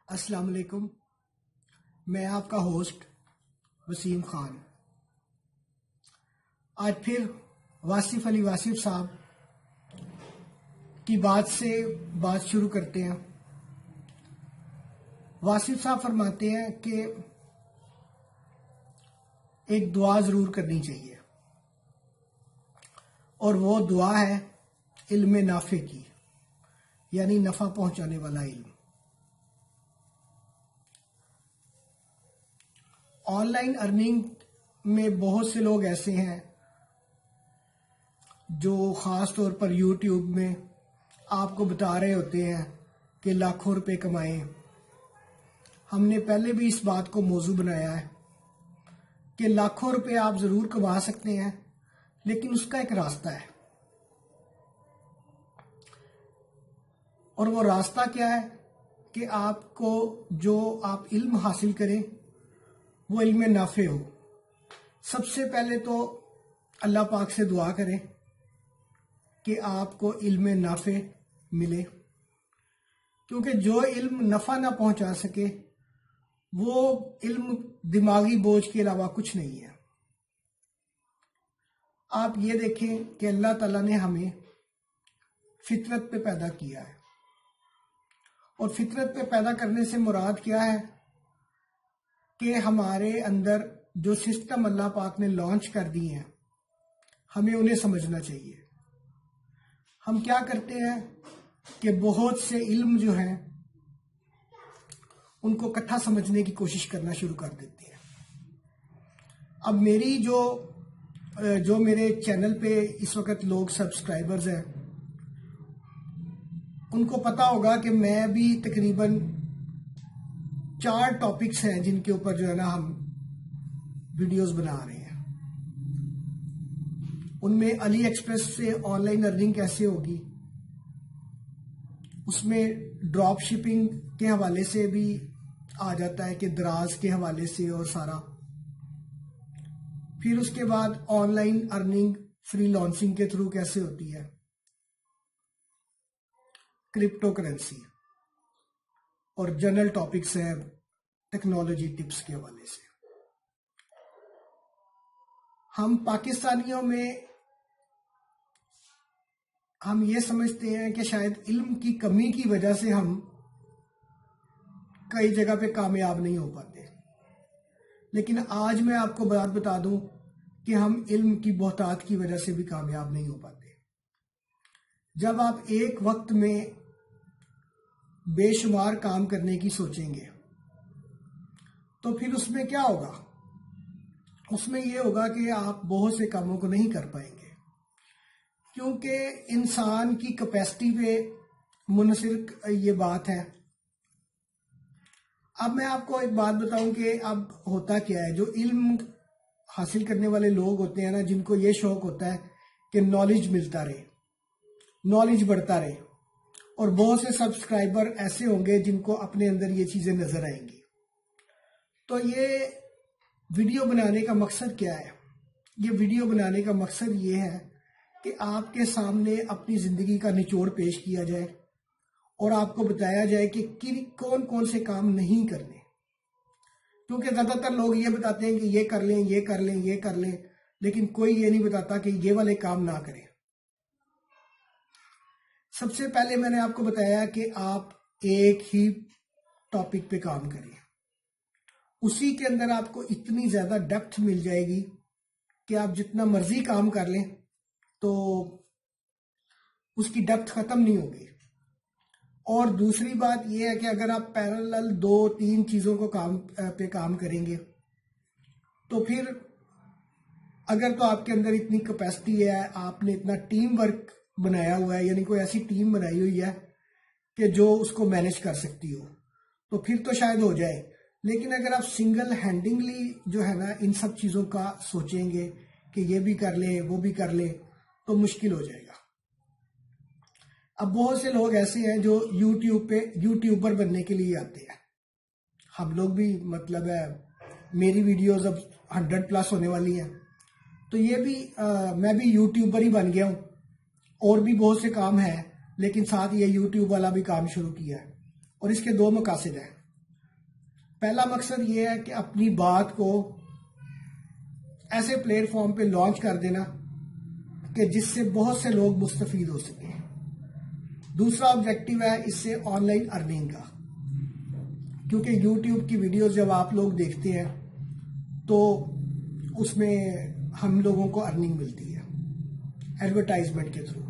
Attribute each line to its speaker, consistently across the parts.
Speaker 1: السلام علیکم، میں آپ کا ہوسٹ وسیم خان۔ آج پھر واصف علی واصف صاحب کی بات سے بات شروع کرتے ہیں۔ واصف صاحب فرماتے ہیں کہ ایک دعا ضرور کرنی چاہیے، اور وہ دعا ہے علم نافع کی، یعنی نفع پہنچانے والا علم۔ آن لائن ارننگ میں بہت سے لوگ ایسے ہیں جو خاص طور پر یوٹیوب میں آپ کو بتا رہے ہوتے ہیں کہ لاکھوں روپے کمائیں۔ ہم نے پہلے بھی اس بات کو موضوع بنایا ہے کہ لاکھوں روپے آپ ضرور کما سکتے ہیں، لیکن اس کا ایک راستہ ہے، اور وہ راستہ کیا ہے کہ آپ کو جو آپ علم حاصل کریں وہ علم نافع ہو۔ سب سے پہلے تو اللہ پاک سے دعا کریں کہ آپ کو علم نافع ملے، کیونکہ جو علم نفع نہ پہنچا سکے وہ علم دماغی بوجھ کے علاوہ کچھ نہیں ہے۔ آپ یہ دیکھیں کہ اللہ تعالیٰ نے ہمیں فطرت پہ پیدا کیا ہے، اور فطرت پہ پیدا کرنے سے مراد کیا ہے کہ ہمارے اندر جو سسٹم اللہ پاک نے لانچ کر دی ہیں ہمیں انہیں سمجھنا چاہیے۔ ہم کیا کرتے ہیں کہ بہت سے علم جو ہیں ان کو اکٹھا سمجھنے کی کوشش کرنا شروع کر دیتے ہیں۔ اب میری جو میرے چینل پہ اس وقت لوگ سبسکرائبرز ہیں، ان کو پتا ہوگا کہ میں بھی تقریباً 4 ٹاپکس ہیں جن کے اوپر جو ہے نا ہم ویڈیوز بنا رہے ہیں۔ ان میں علی ایکسپریس سے آن لائن ارننگ کیسے ہوگی، اس میں ڈراپ شپنگ کے حوالے سے بھی آ جاتا ہے کہ دراز کے حوالے سے اور سارا۔ پھر اس کے بعد on line earning free lancing کے تھرو کیسے ہوتی ہے، کرپٹو کرنسی، اور جنرل ٹاپکس ہیں ٹیکنالوجی ٹپس کے حوالے سے۔ ہم پاکستانیوں میں ہم یہ سمجھتے ہیں کہ شاید علم کی کمی کی وجہ سے ہم کئی جگہ پہ کامیاب نہیں ہو پاتے، لیکن آج میں آپ کو بات بتا دوں کہ ہم علم کی بہتات کی وجہ سے بھی کامیاب نہیں ہو پاتے۔ جب آپ ایک وقت میں بے شمار کام کرنے کی سوچیں گے تو پھر اس میں کیا ہوگا؟ اس میں یہ ہوگا کہ آپ بہت سے کاموں کو نہیں کر پائیں گے، کیونکہ انسان کی کیپیسٹی پہ منحصر یہ بات ہے۔ اب میں آپ کو ایک بات بتاؤں کہ اب ہوتا کیا ہے، جو علم حاصل کرنے والے لوگ ہوتے ہیں نا، جن کو یہ شوق ہوتا ہے کہ نالج ملتا رہے، نالج بڑھتا رہے، اور بہت سے سبسکرائبر ایسے ہوں گے جن کو اپنے اندر یہ چیزیں نظر آئیں گی۔ تو یہ ویڈیو بنانے کا مقصد کیا ہے؟ یہ ویڈیو بنانے کا مقصد یہ ہے کہ آپ کے سامنے اپنی زندگی کا نچوڑ پیش کیا جائے، اور آپ کو بتایا جائے کہ کون کون سے کام نہیں کرنے، کیونکہ زیادہ تر لوگ یہ بتاتے ہیں کہ یہ کر لیں، یہ کر لیں، یہ کر لیں، لیکن کوئی یہ نہیں بتاتا کہ یہ والے کام نہ کریں۔ سب سے پہلے میں نے آپ کو بتایا کہ آپ ایک ہی ٹاپک پہ کام کریں، اسی کے اندر آپ کو اتنی زیادہ ڈیپتھ مل جائے گی کہ آپ جتنا مرضی کام کر لیں تو اس کی ڈیپتھ ختم نہیں ہوگی۔ اور دوسری بات یہ ہے کہ اگر آپ پیرالل 2-3 چیزوں کو پہ کام کریں گے تو پھر اگر تو آپ کے اندر اتنی کیپیسٹی ہے، آپ نے اتنا ٹیم ورک بنایا ہوا ہے، یعنی کوئی ایسی ٹیم بنائی ہوئی ہے کہ جو اس کو مینج کر سکتی ہو، تو پھر تو شاید ہو جائے۔ لیکن اگر آپ سنگل ہینڈنگلی جو ہے نا ان سب چیزوں کا سوچیں گے کہ یہ بھی کر لیں وہ بھی کر لیں تو مشکل ہو جائے گا۔ اب بہت سے لوگ ایسے ہیں جو یوٹیوب پہ یوٹیوبر بننے کے لیے آتے ہیں، ہم لوگ بھی، مطلب ہے میری ویڈیوز اب 100+ ہونے والی ہیں، تو یہ بھی میں بھی یوٹیوبر ہی بن گیا ہوں، اور بھی بہت سے کام ہیں، لیکن ساتھ یہ یوٹیوب والا بھی کام شروع کیا ہے، اور اس کے 2 مقاصد ہیں۔ پہلا مقصد یہ ہے کہ اپنی بات کو ایسے پلیٹ فارم پہ لانچ کر دینا کہ جس سے بہت سے لوگ مستفید ہو سکیں. دوسرا آبجیکٹیو ہے اس سے آن لائن ارننگ کا، کیونکہ یوٹیوب کی ویڈیوز جب آپ لوگ دیکھتے ہیں تو اس میں ہم لوگوں کو ارننگ ملتی ہے ایڈورٹائزمنٹ کے تھرو.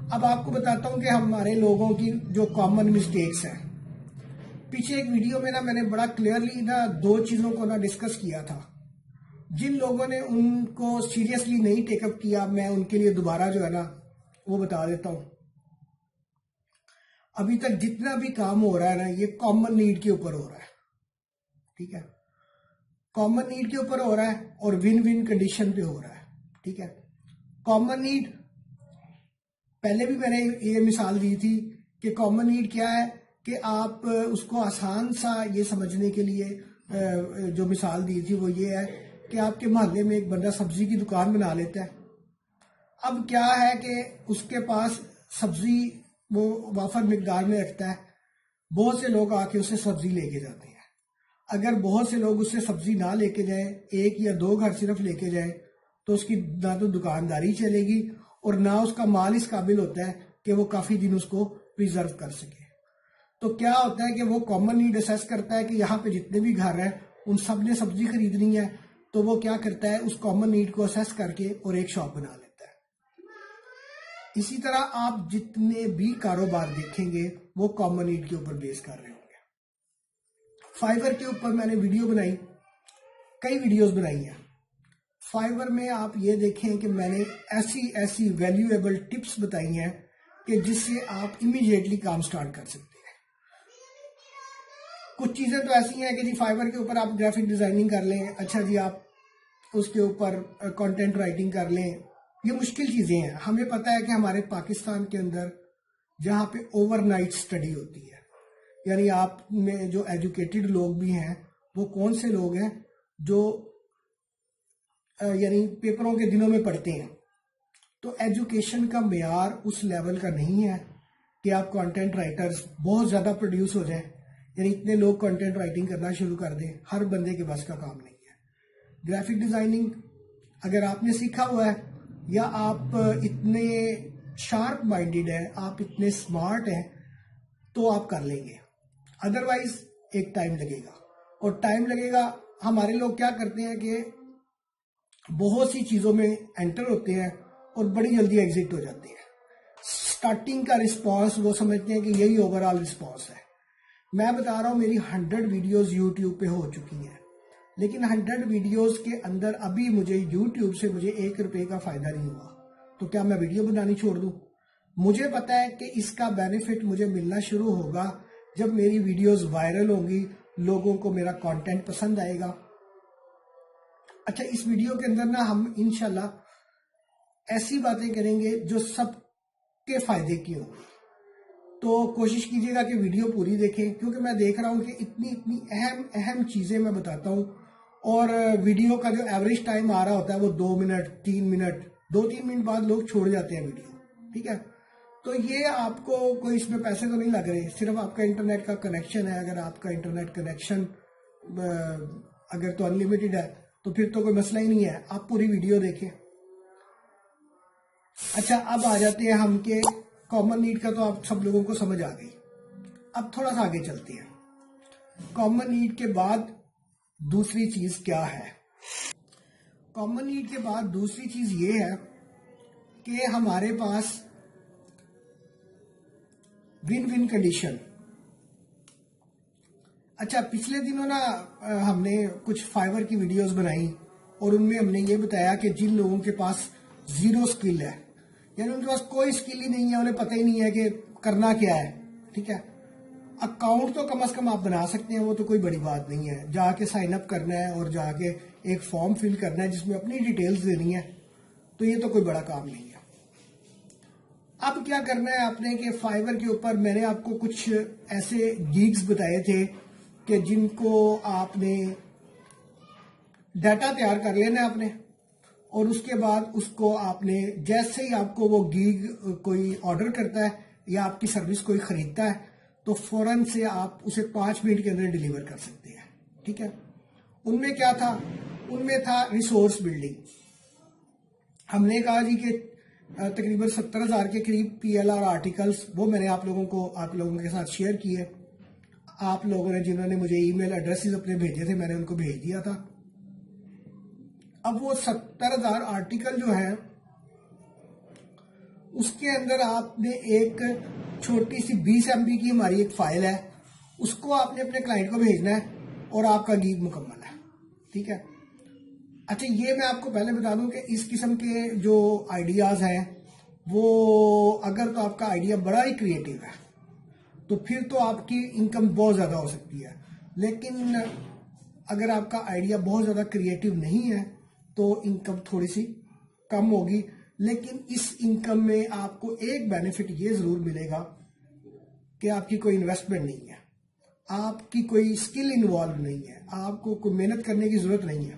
Speaker 1: اب آپ کو بتاتا ہوں کہ ہمارے لوگوں کی جو کامن مسٹیکس ہیں. پیچھے ایک ویڈیو میں میں نے بڑا کلیئرلی دو چیزوں کو ڈسکس کیا تھا. جن لوگوں نے ان کو سیریسلی نہیں ٹیک اپ کیا، میں ان کے لیے دوبارہ جو ہے وہ بتا دیتا ہوں. ابھی تک جتنا بھی کام ہو رہا ہے یہ کامن نیڈ کے اوپر ہو رہا ہے. ٹھیک ہے، کامن نیڈ کے اوپر ہو رہا ہے اور ون ون کنڈیشن پہ ہو رہا ہے. ٹھیک ہے، کامن نیڈ پہلے بھی میں نے یہ مثال دی تھی کہ کامن نیڈ کیا ہے، کہ آپ اس کو آسان سا یہ سمجھنے کے لیے جو مثال دی تھی وہ یہ ہے کہ آپ کے محلے میں ایک بندہ سبزی کی دکان بنا لیتا ہے. اب کیا ہے کہ اس کے پاس سبزی وہ وافر مقدار میں رکھتا ہے، بہت سے لوگ آ کے اسے سبزی لے کے جاتے ہیں. اگر بہت سے لوگ اس سے سبزی نہ لے کے جائیں، ایک یا دو گھر صرف لے کے جائیں، تو اس کی نہ تو دکانداری چلے گی اور نہ اس کا مال اس قابل ہوتا ہے کہ وہ کافی دن اس کو پریزرو کر سکے. تو کیا ہوتا ہے کہ وہ کامن نیڈ اسیس کرتا ہے کہ یہاں پہ جتنے بھی گھر ہیں ان سب نے سبزی خریدنی ہے، تو وہ کیا کرتا ہے اس کامن نیڈ کو اسیس کر کے اور ایک شاپ بنا لیتا ہے. اسی طرح آپ جتنے بھی کاروبار دیکھیں گے وہ کامن نیڈ کے اوپر بیس کر رہے ہوں گے. فائیور کے اوپر میں نے ویڈیو بنائی، کئی ویڈیوز بنائی ہیں. فائیور میں آپ یہ دیکھیں کہ میں نے ایسی ویلیویبل ٹپس بتائی ہیں کہ جس سے آپ امیڈیٹلی کام سٹارٹ کر سکتے ہیں. کچھ چیزیں تو ایسی ہیں کہ جی فائیور کے اوپر آپ گرافک ڈیزائننگ کر لیں، اچھا جی آپ اس کے اوپر کنٹینٹ رائٹنگ کر لیں. یہ مشکل چیزیں ہیں. ہمیں پتہ ہے کہ ہمارے پاکستان کے اندر جہاں پہ اوور نائٹ سٹڈی ہوتی ہے، یعنی آپ میں جو ایجوکیٹڈ لوگ بھی ہیں وہ کون سے لوگ ہیں جو یعنی پیپروں کے دنوں میں پڑھتے ہیں. تو ایجوکیشن کا معیار اس لیول کا نہیں ہے کہ آپ کانٹینٹ رائٹرز بہت زیادہ پروڈیوس ہو جائیں، یعنی اتنے لوگ کانٹینٹ رائٹنگ کرنا شروع کر دیں. ہر بندے کے بس کا کام نہیں ہے. گرافک ڈیزائننگ اگر آپ نے سیکھا ہوا ہے یا آپ اتنے شارپ مائنڈیڈ ہیں، آپ اتنے سمارٹ ہیں تو آپ کر لیں گے. ادروائز ایک ٹائم لگے گا، اور ٹائم لگے گا. ہمارے لوگ کیا کرتے ہیں کہ بہت سی چیزوں میں انٹر ہوتے ہیں اور بڑی جلدی ایگزٹ ہو جاتے ہیں. سٹارٹنگ کا رسپانس وہ سمجھتے ہیں کہ یہی اوورآل رسپانس ہے. میں بتا رہا ہوں میری 100 ویڈیوز یوٹیوب پہ ہو چکی ہیں، لیکن 100 ویڈیوز کے اندر ابھی مجھے یوٹیوب سے مجھے 1 روپے کا فائدہ نہیں ہوا. تو کیا میں ویڈیو بنانی چھوڑ دوں؟ مجھے پتا ہے کہ اس کا بینیفٹ مجھے ملنا شروع ہوگا جب میری ویڈیوز وائرل ہوں گی، لوگوں کو میرا کانٹینٹ پسند آئے گا. اچھا، اس ویڈیو کے اندر ہم انشاءاللہ ایسی باتیں کریں گے جو سب کے فائدے کی ہوں. تو کوشش کیجیے گا کہ ویڈیو پوری دیکھیں، کیونکہ میں دیکھ رہا ہوں کہ اتنی اہم چیزیں میں بتاتا ہوں، اور ویڈیو کا جو ایوریج ٹائم آ رہا ہوتا ہے وہ 2 منٹ 3 منٹ 2-3 منٹ بعد لوگ چھوڑ جاتے ہیں ویڈیو. ٹھیک ہے، تو یہ آپ کو کوئی اس میں پیسے تو نہیں لگ رہے، صرف آپ کا انٹرنیٹ کا کنیکشن ہے. اگر آپ کا انٹرنیٹ کنیکشن اگر تو انلیمیٹڈ ہے تو پھر تو کوئی مسئلہ ہی نہیں ہے، آپ پوری ویڈیو دیکھیں. اچھا، اب آ جاتے ہیں ہم کہ کامن نیڈ کا تو آپ سب لوگوں کو سمجھ آ گئی. اب تھوڑا سا آگے چلتے ہیں. کامن نیڈ کے بعد دوسری چیز کیا ہے؟ کامن نیڈ کے بعد دوسری چیز یہ ہے کہ ہمارے پاس ون ون کنڈیشن. اچھا، پچھلے دنوں ہم نے کچھ فائیور کی ویڈیوز بنائی اور ان میں ہم نے یہ بتایا کہ جن لوگوں کے پاس زیرو سکل ہے، یعنی ان کے پاس کوئی سکل ہی نہیں ہے، انہیں پتہ ہی نہیں ہے کہ کرنا کیا ہے. ٹھیک ہے، اکاؤنٹ تو کم از کم آپ بنا سکتے ہیں، وہ تو کوئی بڑی بات نہیں ہے. جا کے سائن اپ کرنا ہے اور جا کے ایک فارم فل کرنا ہے جس میں اپنی ڈیٹیلز دینی ہے، تو یہ تو کوئی بڑا کام نہیں ہے. اب کیا کرنا ہے آپ نے کہ فائیور کے اوپر میں نے آپ کو کچھ ایسے گیگز بتائے تھے کہ جن کو آپ نے ڈیٹا تیار کر لینا ہے آپ نے، اور اس کے بعد اس کو آپ نے جیسے ہی آپ کو وہ گیگ کوئی آرڈر کرتا ہے یا آپ کی سروس کوئی خریدتا ہے تو فوراً سے آپ اسے 5 منٹ کے اندر ڈیلیور کر سکتے ہیں. ٹھیک ہے. ان میں کیا تھا؟ ان میں تھا ریسورس بلڈنگ. ہم نے کہا جی کہ تقریباً 70,000 کے قریب PLR آرٹیکلز وہ میں نے آپ لوگوں کے ساتھ شیئر کیے. آپ لوگوں نے جنہوں نے مجھے ای میل ایڈریسز اپنے بھیجے تھے میں نے ان کو بھیج دیا تھا. اب وہ 70,000 آرٹیکل جو ہے اس کے اندر آپ نے ایک چھوٹی سی 20 MB کی ہماری ایک فائل ہے, اس کو آپ نے اپنے کلائنٹ کو بھیجنا ہے اور آپ کا گیگ مکمل ہے. ٹھیک ہے. اچھا یہ میں آپ کو پہلے بتا دوں کہ اس قسم کے جو آئیڈیاز ہیں وہ اگر تو آپ کا آئیڈیا بڑا ہی کریٹیو ہے تو پھر تو آپ کی انکم بہت زیادہ ہو سکتی ہے. لیکن اگر آپ کا آئیڈیا بہت زیادہ کریٹیو نہیں ہے تو انکم تھوڑی سی کم ہوگی. لیکن اس انکم میں آپ کو ایک بینیفٹ یہ ضرور ملے گا کہ آپ کی کوئی انویسٹمنٹ نہیں ہے, آپ کی کوئی اسکل انوالو نہیں ہے, آپ کو کوئی محنت کرنے کی ضرورت نہیں ہے.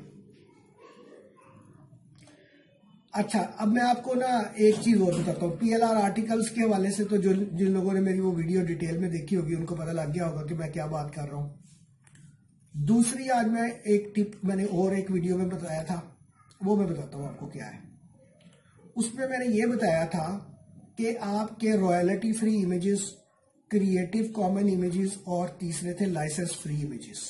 Speaker 1: اچھا اب میں آپ کو نا ایک چیز اور بتاتا ہوں PLR آرٹیکلز کے حوالے سے. تو جن لوگوں نے میری وہ ویڈیو ڈیٹیل میں دیکھی ہوگی ان کو پتہ لگ گیا ہوگا کہ میں کیا بات کر رہا ہوں. دوسری آج میں ایک ٹپ میں نے اور ایک ویڈیو میں بتایا تھا, وہ میں بتاتا ہوں آپ کو کیا ہے. اس میں نے یہ بتایا تھا کہ آپ کے royalty free images, creative common images اور تیسرے تھے لائسنس فری امیجز.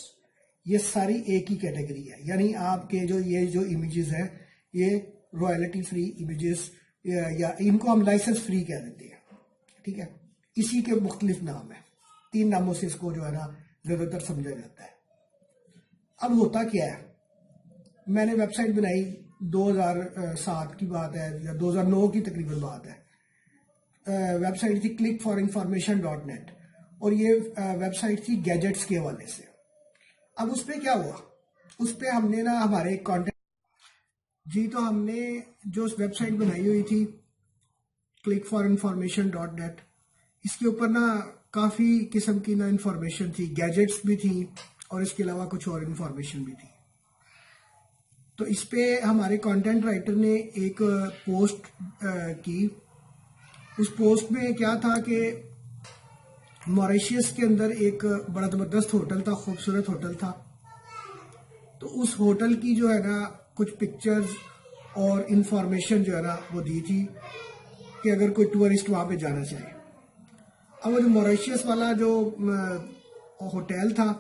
Speaker 1: یہ ساری ایک ہی کیٹیگری ہے, یعنی آپ کے یہ جو امیجز ہیں یہ رائلٹی فری امیجز یا ان کو ہم لائسنس فری کہہ دیتے ہیں. ٹھیک ہے. اسی کے مختلف نام ہیں, 3 ناموں سے اس کو جو ہے نا زیادہ تر سمجھا جاتا ہے. اب ہوتا کیا ہے, میں نے ویب سائٹ بنائی 2007 کی بات ہے یا 2009 کی تقریباً بات ہے. ویب سائٹ تھی clickforinformation.net اور یہ ویب سائٹ تھی گیجٹس کے حوالے سے. اب اس پہ کیا ہوا, اس پہ ہم نے نا ہمارے کانٹینٹ جی تو ہم نے جو ویب سائٹ بنائی ہوئی تھی clickforinformation.net, اس کے اوپر نا کافی قسم کی نا انفارمیشن تھی, گیجٹس بھی تھی اور اس کے علاوہ کچھ اور انفارمیشن بھی تھی. تو اس پہ ہمارے کانٹینٹ رائٹر نے ایک پوسٹ کی. اس پوسٹ میں کیا تھا کہ موریشیس کے اندر ایک بڑا زبردست ہوٹل تھا, خوبصورت ہوٹل تھا. تو اس ہوٹل کی جو ہے نا کچھ پکچرز اور انفارمیشن جو ہے نا وہ دی تھی کہ اگر کوئی ٹورسٹ وہاں پہ جانا چاہے. اب وہ جو موریشیس والا جو ہوٹل تھا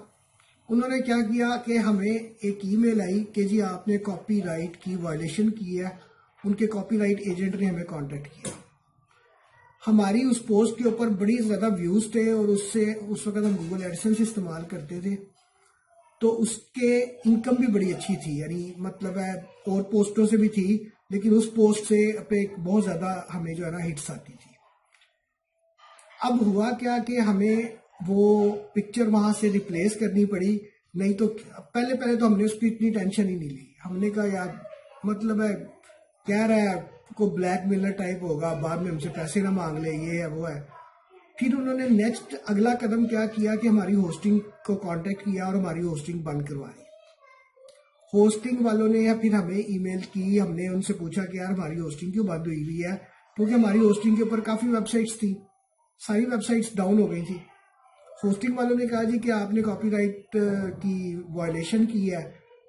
Speaker 1: انہوں نے کیا کیا کہ ہمیں ایک ای میل آئی کہ جی آپ نے کاپی رائٹ کی وائلیشن کی ہے. ان کے کاپی رائٹ ایجنٹ نے ہمیں کانٹیکٹ کیا. ہماری اس پوسٹ کے اوپر بڑی زیادہ ویوز تھے اور اس وقت ہم گوگل ایڈسنس استعمال کرتے تھے تو اس کے انکم بھی بڑی اچھی تھی. یعنی مطلب ہے اور پوسٹوں سے بھی تھی لیکن اس پوسٹ سے پہ بہت زیادہ ہمیں جو ہے نا ہٹس آتی تھی. اب ہوا کیا کہ ہمیں وہ پکچر وہاں سے ریپلیس کرنی پڑی. نہیں تو پہلے تو ہم نے اس کی اتنی ٹینشن ہی نہیں لی. ہم نے کہا یار مطلب ہے کہہ رہا ہے کوئی بلیک میلر ٹائپ ہوگا, بعد میں ہم سے پیسے نہ مانگ لے, یہ ہے وہ ہے. پھر انہوں نے نیکسٹ اگلا قدم کیا کہ ہماری ہوسٹنگ کو کانٹیکٹ کیا اور ہماری ہوسٹنگ بند کروائی. ہوسٹنگ والوں نے یا پھر ہمیں ای میل کی, ہم نے ان سے پوچھا کہ یار ہماری ہوسٹنگ کیوں بند ہوئی ہوئی ہے, کیونکہ ہماری ہوسٹنگ کے اوپر کافی ویب سائٹس تھیں, ساری ویب سائٹس ڈاؤن ہو گئی تھی. ہوسٹنگ والوں نے کہا جی کہ آپ نے کاپی رائٹ کی وائلیشن کی ہے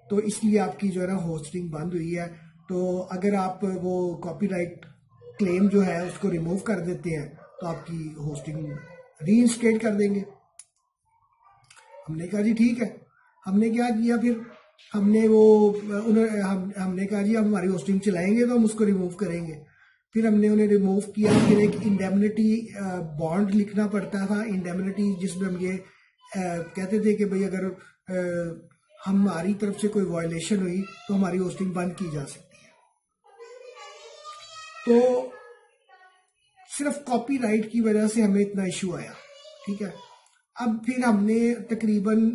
Speaker 1: تو اس لیے آپ کی جو ہے نا ہوسٹنگ بند ہوئی ہے. تو اگر آپ وہ کاپی رائٹ کلیم جو ہے اس کو ریموو کر دیتے ہیں تو آپ کی ہوسٹنگ ری انسٹیٹ کر دیں گے. ہم نے کہا جی ٹھیک ہے. ہم نے کیا کیا پھر ہم نے کہا جی آپ ہماری ہوسٹنگ چلائیں گے تو ہم اس کو ریموو کریں گے. پھر ہم نے انہیں ریموو کیا. پھر ایک انڈیمنٹی بانڈ لکھنا پڑتا تھا, انڈیمنٹی جس میں ہم یہ کہتے تھے کہ بھئی اگر ہماری طرف سے کوئی وائلیشن ہوئی تو ہماری ہوسٹنگ بند کی جا سکتی ہے. تو صرف کاپی رائٹ کی وجہ سے ہمیں اتنا ایشو آیا. ٹھیک ہے. اب پھر ہم نے تقریباً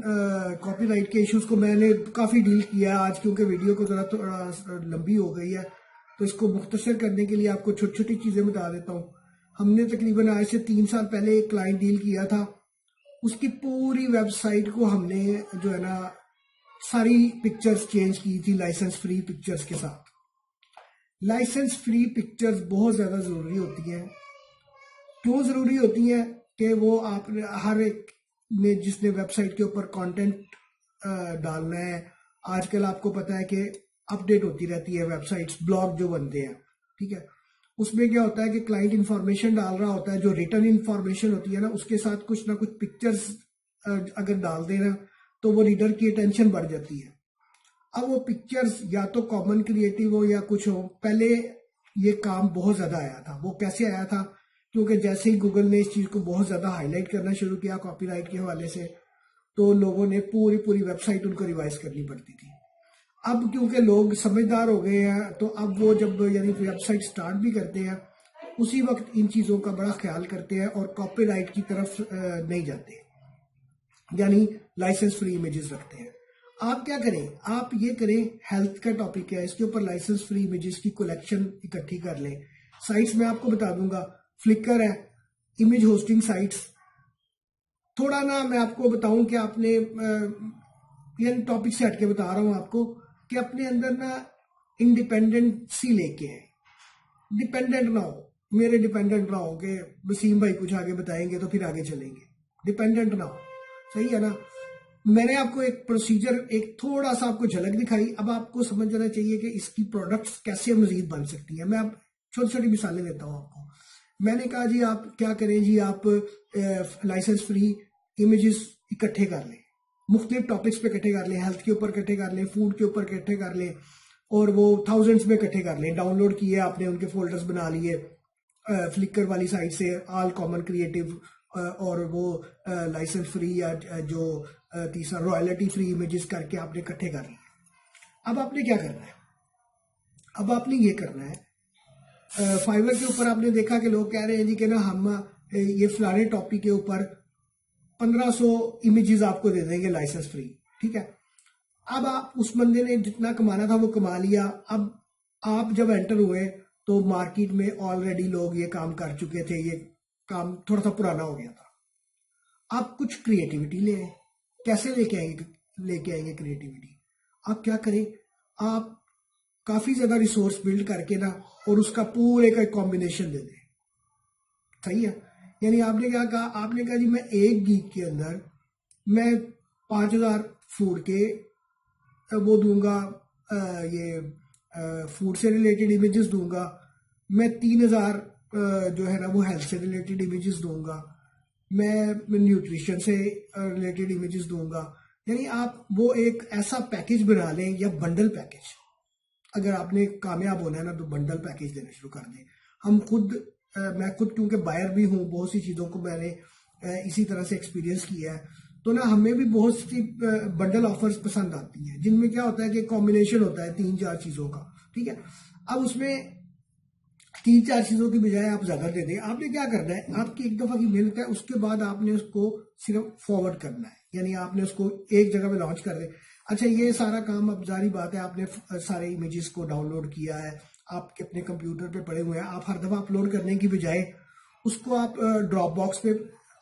Speaker 1: کاپی رائٹ کے ایشوز کو میں نے کافی ڈیل کیا آج, کیونکہ ویڈیو کو تھوڑا لمبی ہو گئی ہے تو اس کو مختصر کرنے کے لیے آپ کو چھوٹی چھوٹی چیزیں بتا دیتا ہوں. ہم نے تقریباً آج سے 3 سال پہلے ایک کلائنٹ ڈیل کیا تھا. اس کی پوری ویب سائٹ کو ہم نے جو ہے نا ساری پکچرز چینج کی تھی لائسنس فری پکچرز کے ساتھ. لائسنس فری پکچرز بہت زیادہ ضروری ہوتی ہیں. کیوں ضروری ہوتی ہیں کہ وہ آپ ہر ایک نے جس نے ویب سائٹ کے اوپر کانٹینٹ ڈالنا ہے. آج کل آپ کو پتا ہے کہ اپڈیٹ ہوتی رہتی ہے ویب سائٹس، بلاگ جو بنتے ہیں، ٹھیک ہے. اس میں کیا ہوتا ہے کہ کلائنٹ انفارمیشن ڈال رہا ہوتا ہے، جو ریٹرن انفارمیشن ہوتی ہے نا، اس کے ساتھ کچھ نہ کچھ پکچرز اگر ڈال دیں نا تو وہ ریڈر کی اٹینشن بڑھ جاتی ہے. اب وہ پکچرز یا تو کامن کریٹو ہو یا کچھ ہو. پہلے یہ کام بہت زیادہ آیا تھا. وہ کیسے آیا تھا؟ کیونکہ جیسے ہی گوگل نے اس چیز کو بہت زیادہ ہائی لائٹ کرنا شروع کیا کاپی رائٹ کے حوالے سے، تو لوگوں نے پوری ویب سائٹ ان کو ریوائز کرنی پڑتی تھی. اب کیونکہ لوگ سمجھدار ہو گئے ہیں تو اب وہ جب یعنی ویب سائٹ سٹارٹ بھی کرتے ہیں اسی وقت ان چیزوں کا بڑا خیال کرتے ہیں اور کاپی رائٹ کی طرف نہیں جاتے، یعنی لائسنس فری امیجز رکھتے ہیں. آپ کیا کریں؟ آپ یہ کریں، ہیلتھ کا ٹاپک ہے، اس کے اوپر لائسنس فری امیجز کی کلیکشن اکٹھی کر لیں. سائٹس میں آپ کو بتا دوں گا، فلکر ہے، امیج ہوسٹنگ سائٹس. تھوڑا نا میں آپ کو بتاؤں کہ آپ نے یعنی ٹاپک سے ہٹ کے بتا رہا ہوں آپ کو کہ اپنے اندر نا انڈیپینڈنسی لے کے آئیں. ڈیپینڈنٹ نہ ہو، میرے ڈیپینڈنٹ نہ ہو کہ وسیم بھائی کچھ آگے بتائیں گے تو پھر آگے چلیں گے. ڈیپینڈنٹ نہ ہو، صحیح ہے نا. میں نے آپ کو ایک پروسیجر، ایک تھوڑا سا آپ کو جھلک دکھائی. اب آپ کو سمجھ جانا چاہیے کہ اس کی پروڈکٹس کیسے مزید بن سکتی ہیں. میں اب چھوٹی چھوٹی مثالیں دیتا ہوں آپ کو. میں نے کہا جی آپ کیا کریں جی، آپ لائسنس فری امیجز اکٹھے کر لیں، مختلف ٹاپکس پہ اکٹھے کر لیں، ہیلتھ کے اوپر اکٹھے کر لیں، فوڈ کے اوپر اکٹھے کر لیں، اور وہ تھاؤزنڈز میں اکٹھے کر لیں. ڈاؤن لوڈ کیے آپ نے، ان کے فولڈرز بنا لیے فلکر والی سائٹ سے، آل کامن کریٹو، اور وہ لائسنس فری یا جو تیسرا رائلٹی فری امیجز کر کے آپ نے اکٹھے کر لیے. اب آپ نے کیا کرنا ہے؟ اب آپ نے یہ کرنا ہے، فائور کے اوپر آپ نے دیکھا کہ لوگ کہہ رہے ہیں جی کہ نا ہم یہ فلانے ٹاپک کے اوپر 1500 امیجز آپ کو دے دیں گے لائسنس فری، ٹھیک ہے. اب آپ اس بندے نے جتنا کمانا تھا وہ کما لیا. اب آپ جب انٹر ہوئے تو مارکیٹ میں آلریڈی لوگ یہ کام کر چکے تھے، یہ کام تھوڑا سا پرانا ہو گیا تھا. آپ کچھ کریٹیوٹی لے آئیں. کیسے لے کے آئیں گے کریٹیوٹی؟ آپ کیا کریں، آپ کافی زیادہ ریسورس بلڈ کر کے نا اور اس کا پورے کا ایک کمبینیشن دے دیں. صحیح ہے. یعنی آپ نے کیا کہا؟ آپ نے کہا جی میں ایک گیگ کے اندر میں 5000 فوڈ کے وہ دوں گا، یہ فوڈ سے ریلیٹڈ امیجز دوں گا، میں 3000 جو ہے نا وہ ہیلتھ سے ریلیٹڈ امیجز دوں گا، میں نیوٹریشن سے ریلیٹڈ امیجز دوں گا. یعنی آپ وہ ایک ایسا پیکج بنا لیں، یا بنڈل پیکج. اگر آپ نے کامیاب ہونا ہے نا تو بنڈل پیکج دینا شروع کر دیں. میں خود کیونکہ بائر بھی ہوں، بہت سی چیزوں کو میں نے اسی طرح سے ایکسپیرینس کیا ہے، تو نا ہمیں بھی بہت سی بنڈل آفرز پسند آتی ہیں جن میں کیا ہوتا ہے کہ کمبینیشن ہوتا ہے 3-4 چیزوں کا، ٹھیک ہے. اب اس میں 3-4 چیزوں کی بجائے آپ زیادہ دے دیں. آپ نے کیا کرنا ہے، آپ کی ایک دفعہ کی محنت ہے، اس کے بعد آپ نے اس کو صرف فارورڈ کرنا ہے، یعنی آپ نے اس کو ایک جگہ پہ لانچ کر دیں. اچھا یہ سارا کام اب ظاہری بات ہے، آپ نے سارے امیجز کو ڈاؤن لوڈ کیا ہے، آپ کے اپنے کمپیوٹر پہ پڑے ہوئے ہیں. آپ ہر دفعہ اپلوڈ کرنے کی بجائے اس کو آپ ڈراپ باکس پہ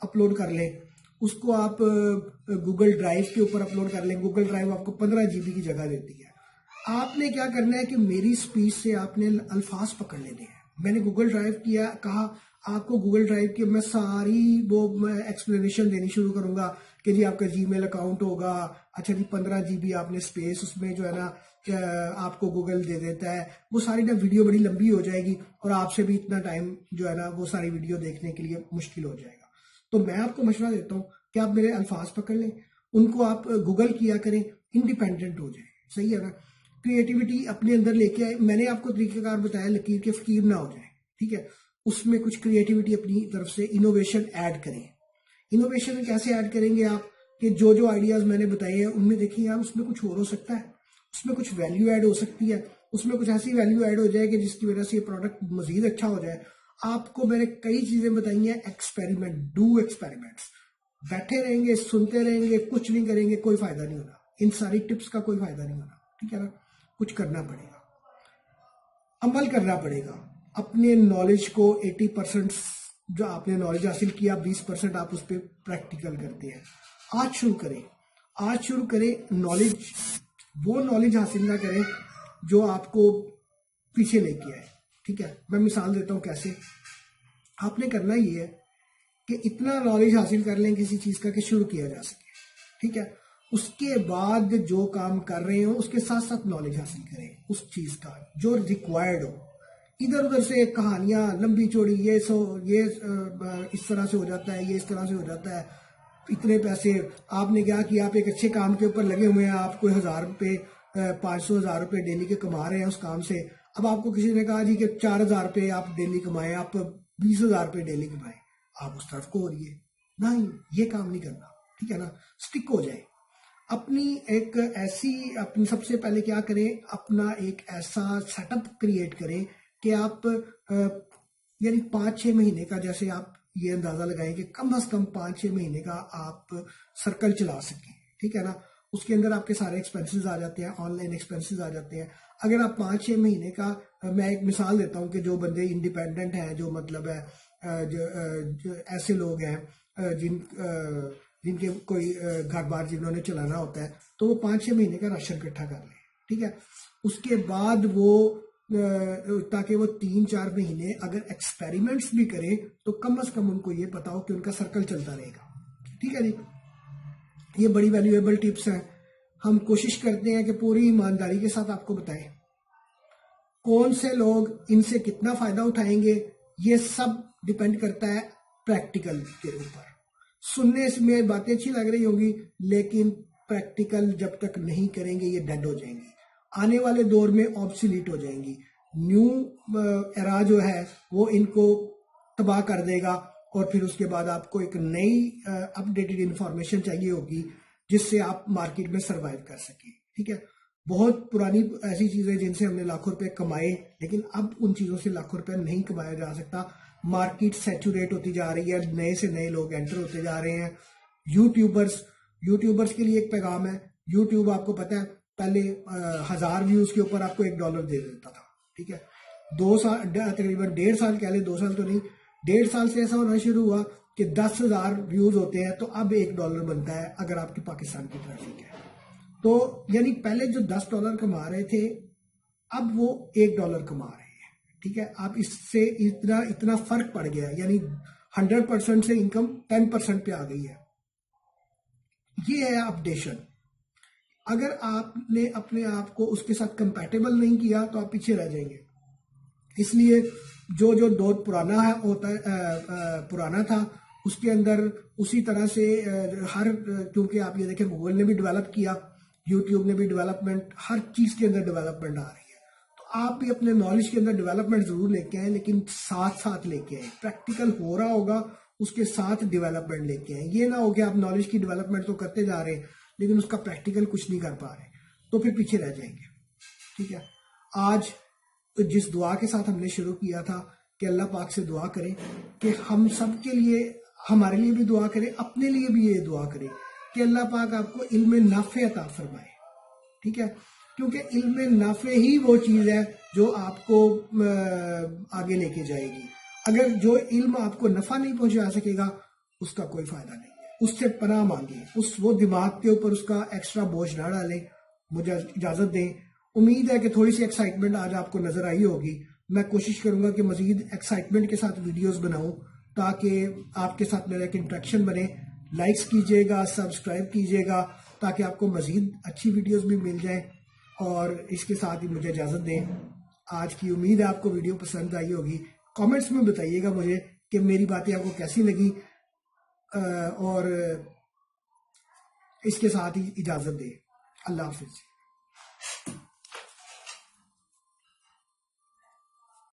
Speaker 1: اپلوڈ کر لیں، اس کو آپ گوگل ڈرائیو کے اوپر اپلوڈ کر لیں. گوگل ڈرائیو آپ کو 15 GB کی جگہ دیتی ہے. آپ نے کیا کرنا ہے کہ میری سپیچ سے آپ نے الفاظ پکڑ لینے ہیں. میں نے گوگل ڈرائیو کیا، کہا آپ کو گوگل ڈرائیو کی میں ساری وہ ایکسپلینیشن دینی شروع کروں گا کہ جی آپ کا جی میل اکاؤنٹ ہوگا، اچھا جی 15 GB آپ نے سپیس اس میں جو ہے نا آپ کو گوگل دے دیتا ہے. وہ ساری نا ویڈیو بڑی لمبی ہو جائے گی اور آپ سے بھی اتنا ٹائم جو ہے نا وہ ساری ویڈیو دیکھنے کے لیے مشکل ہو جائے گا. تو میں آپ کو مشورہ دیتا ہوں کہ آپ میرے الفاظ پکڑ لیں، ان کو آپ گوگل کیا کریں، انڈیپینڈنٹ ہو جائیں. صحیح ہے نا. کریٹیوٹی اپنے اندر لے کے آئے. میں نے آپ کو طریقہ کار بتایا، لکیر کے فقیر نہ ہو جائیں، ٹھیک ہے. اس میں کچھ کریٹیوٹی اپنی طرف سے انوویشن ایڈ کریں. انوویشن کیسے ایڈ کریں گے آپ؟ کہ جو آئیڈیاز میں نے بتائے ہیں ان میں دیکھیں آپ، اس میں کچھ اور ہو سکتا ہے، اس میں کچھ ویلیو ایڈ ہو سکتی ہے، اس میں کچھ ایسی ویلیو ایڈ ہو جائے کہ جس کی وجہ سے یہ پروڈکٹ مزید اچھا ہو جائے. آپ کو میں نے کئی چیزیں بتائی ہیں. Experiment, do experiments. بیٹھے رہیں گے، سنتے رہیں گے، کچھ نہیں کریں گے، کوئی فائدہ نہیں ہونا. ان ساری ٹپس کا کوئی فائدہ نہیں ہونا، ٹھیک ہے نا. کچھ کرنا پڑے گا، عمل کرنا پڑے گا. اپنے نالج کو 80% جو آپ نے نالج حاصل کیا، 20% آپ اس پہ پریکٹیکل کرتے ہیں. آج شروع کریں. نالج، وہ نالج حاصل نہ کریں جو آپ کو پیچھے لے کے آئے، ٹھیک ہے. میں مثال دیتا ہوں کیسے. آپ نے کرنا یہ ہے کہ اتنا نالج حاصل کر لیں کسی چیز کا کہ شروع کیا جا سکے، ٹھیک ہے. اس کے بعد جو کام کر رہے ہوں اس کے ساتھ ساتھ نالج حاصل کریں اس چیز کا جو ریکوائرڈ ہو. ادھر ادھر سے کہانیاں لمبی چوڑی یہ اس طرح سے ہو جاتا ہے، یہ اس طرح سے ہو جاتا ہے، اتنے پیسے آپ نے کیا کہ آپ ایک اچھے کام کے اوپر لگے ہوئے ہیں، آپ کوئی 1000 روپے 500 1000 روپے ڈیلی کے کما رہے ہیں اس کام سے. اب آپ کو کسی نے کہا جی کہ 4000 روپے آپ ڈیلی کمائیں، آپ 20000 روپے ڈیلی کمائیں، آپ اس طرف کو ہو رہی ہے. نہیں، یہ کام نہیں کرنا، ٹھیک ہے نا. سٹک ہو جائے اپنی ایک ایسی، اپنی سب سے پہلے کیا کریں، اپنا ایک ایسا سیٹ اپ کریٹ کریں کہ آپ یعنی 5-6 مہینے کا، جیسے آپ یہ اندازہ لگائیں کہ کم از کم 5-6 مہینے کا آپ سرکل چلا سکیں، ٹھیک ہے نا. اس کے اندر آپ کے سارے ایکسپینسز آ جاتے ہیں، آن لائن ایکسپینسز آ جاتے ہیں. اگر آپ 5-6 مہینے کا، میں ایک مثال دیتا ہوں کہ جو بندے انڈیپینڈنٹ ہیں، جو مطلب ہے جو ایسے لوگ ہیں جن کے کوئی گھر بار جنہوں نے چلانا ہوتا ہے، تو وہ 5-6 مہینے کا راشن اکٹھا کر لیں، ٹھیک ہے. اس کے بعد وہ تاکہ وہ 3-4 مہینے اگر ایکسپیریمنٹس بھی کریں تو کم از کم ان کو یہ پتا ہو کہ ان کا سرکل چلتا رہے گا، ٹھیک ہے جی. یہ بڑی ویلیویبل ٹپس ہیں. ہم کوشش کرتے ہیں کہ پوری ایمانداری کے ساتھ آپ کو بتائیں کون سے لوگ ان سے کتنا فائدہ اٹھائیں گے. یہ سب ڈیپینڈ کرتا ہے پریکٹیکل کے اوپر. سننے میں باتیں اچھی لگ رہی ہوں گی لیکن پریکٹیکل جب تک نہیں کریں گے یہ ڈیڈ ہو جائیں گی، آنے والے دور میں آبسلیٹ ہو جائیں گی. نیو ایرا جو ہے وہ ان کو تباہ کر دے گا، اور پھر اس کے بعد آپ کو ایک نئی اپ ڈیٹڈ انفارمیشن چاہیے ہوگی جس سے آپ مارکیٹ میں سروائیو کر سکیں، ٹھیک ہے. بہت پرانی ایسی چیزیں جن سے ہم نے لاکھوں روپے کمائے، لیکن اب ان چیزوں سے لاکھوں روپے نہیں کمایا جا سکتا. مارکیٹ سیچوریٹ ہوتی جا رہی ہے، نئے سے نئے لوگ انٹر ہوتے جا رہے ہیں. یوٹیوبرز کے لیے ایک پیغام ہے. یوٹیوب آپ کو پتا ہے پہلے 1000 ویوز کے اوپر آپ کو $1 دے دیتا تھا، ٹھیک ہے. 2 سال تقریباً 1.5 سال کہہ لیں، 2 سال تو نہیں، 1.5 سال سے ایسا ہونا شروع ہوا کہ 10,000 ویوز ہوتے ہیں تو اب $1 بنتا ہے اگر آپ کی پاکستان کی ٹریفک ہے. تو یعنی پہلے جو $10 کما رہے تھے اب وہ $1 کما رہے ہیں، ٹھیک ہے. آپ اس سے اتنا فرق پڑ گیا، یعنی 100% سے انکم 10% پہ آ گئی ہے. یہ ہے اپڈیشن. اگر آپ نے اپنے آپ کو اس کے ساتھ کمپیٹیبل نہیں کیا تو آپ پیچھے رہ جائیں گے. اس لیے جو دور پرانا تھا اس کے اندر اسی طرح سے کیونکہ آپ یہ دیکھیں گوگل نے بھی ڈیولپ کیا، یوٹیوب نے بھی ڈیولپمنٹ، ہر چیز کے اندر ڈیولپمنٹ آ رہی ہے. تو آپ بھی اپنے نالج کے اندر ڈیولپمنٹ ضرور لے کے آئیں، لیکن ساتھ ساتھ لے کے آئیں. پریکٹیکل ہو رہا ہوگا اس کے ساتھ ڈیولپمنٹ لے کے آئیں. یہ نہ ہو کہ آپ نالج کی ڈیولپمنٹ تو کرتے جا رہے ہیں لیکن اس کا پریکٹیکل کچھ نہیں کر پا رہے، تو پھر پیچھے رہ جائیں گے، ٹھیک ہے. آج جس دعا کے ساتھ ہم نے شروع کیا تھا کہ اللہ پاک سے دعا کریں کہ ہم سب کے لیے، ہمارے لیے بھی دعا کریں، اپنے لیے بھی یہ دعا کریں کہ اللہ پاک آپ کو علم نافع عطا فرمائے، ٹھیک ہے. کیونکہ علم نافع ہی وہ چیز ہے جو آپ کو آگے لے کے جائے گی. اگر جو علم آپ کو نفع نہیں پہنچا سکے گا اس کا کوئی فائدہ نہیں ہے. اس سے پناہ مانگیں، وہ دماغ کے اوپر اس کا ایکسٹرا بوجھ نہ ڈالیں. مجھے اجازت دیں. امید ہے کہ تھوڑی سی ایکسائٹمنٹ آج آپ کو نظر آئی ہوگی. میں کوشش کروں گا کہ مزید ایکسائٹمنٹ کے ساتھ ویڈیوز بناؤں تاکہ آپ کے ساتھ میرا ایک انٹریکشن بنے. لائکس کیجئے گا، سبسکرائب کیجئے گا تاکہ آپ کو مزید اچھی ویڈیوز بھی مل جائیں. اور اس کے ساتھ ہی مجھے اجازت دیں. آج کی امید ہے آپ کو ویڈیو پسند آئی ہوگی. کامنٹس میں بتائیے گا مجھے کہ میری باتیں آپ کو کیسی لگی، اور اس کے ساتھ ہی اجازت دیں. اللہ حافظ.